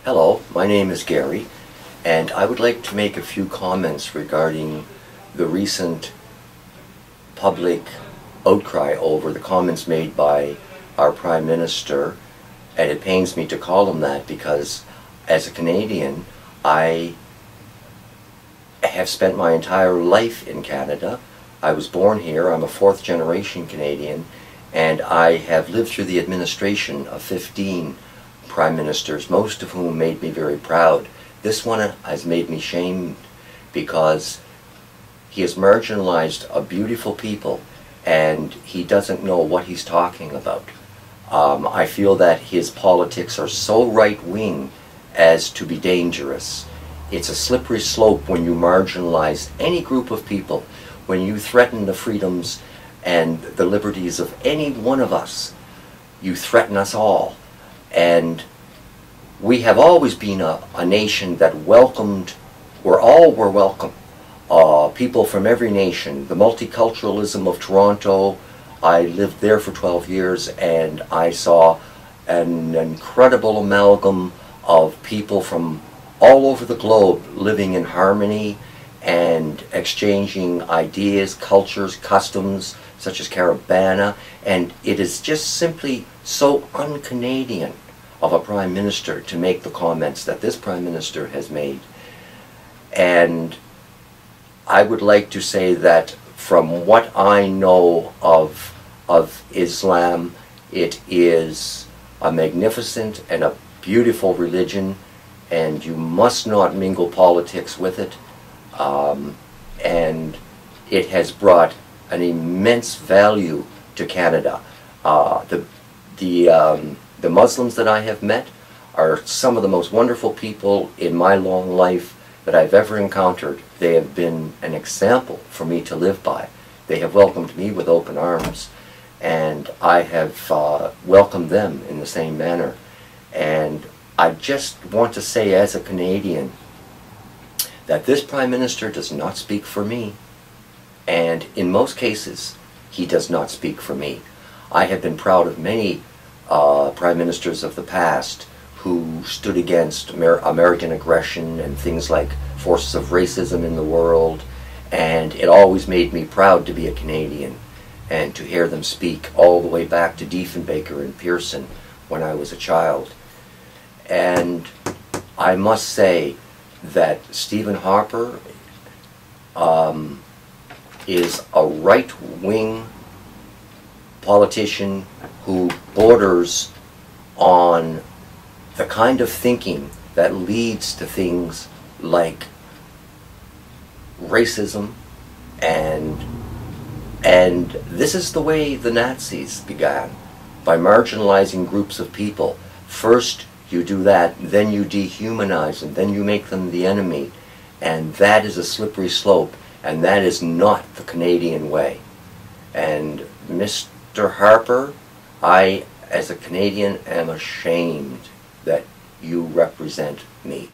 Hello, my name is Gary, and I would like to make a few comments regarding the recent public outcry over the comments made by our Prime Minister, and it pains me to call him that because as a Canadian, I have spent my entire life in Canada. I was born here, I'm a fourth generation Canadian, and I have lived through the administration of 15 Prime Ministers, most of whom made me very proud. This one has made me shamed because he has marginalized a beautiful people and he doesn't know what he's talking about. I feel that his politics are so right-wing as to be dangerous. It's a slippery slope when you marginalize any group of people, when you threaten the freedoms and the liberties of any one of us. You threaten us all. And we have always been a nation that welcomed, where all were welcome. People from every nation. The multiculturalism of Toronto, I lived there for 12 years and I saw an incredible amalgam of people from all over the globe living in harmony and exchanging ideas, cultures, customs, such as Carabana, and it is just simply so un-Canadian of a Prime Minister to make the comments that this Prime Minister has made. And I would like to say that from what I know of Islam, it is a magnificent and a beautiful religion, and you must not mingle politics with it. And it has brought an immense value to Canada. The Muslims that I have met are some of the most wonderful people in my long life that I've ever encountered. They have been an example for me to live by. They have welcomed me with open arms, and I have welcomed them in the same manner. And I just want to say as a Canadian that this Prime Minister does not speak for me, and in most cases he does not speak for me. I have been proud of many Prime Ministers of the past who stood against American aggression and things like forces of racism in the world, and it always made me proud to be a Canadian and to hear them speak all the way back to Diefenbaker and Pearson when I was a child. And I must say that Stephen Harper is a right-wing politician who borders on the kind of thinking that leads to things like racism, and this is the way the Nazis began, by marginalizing groups of people. First you do that, then you dehumanize them, then you make them the enemy, and that is a slippery slope, and that is not the Canadian way. And Mr. Harper, I, as a Canadian, am ashamed that you represent me.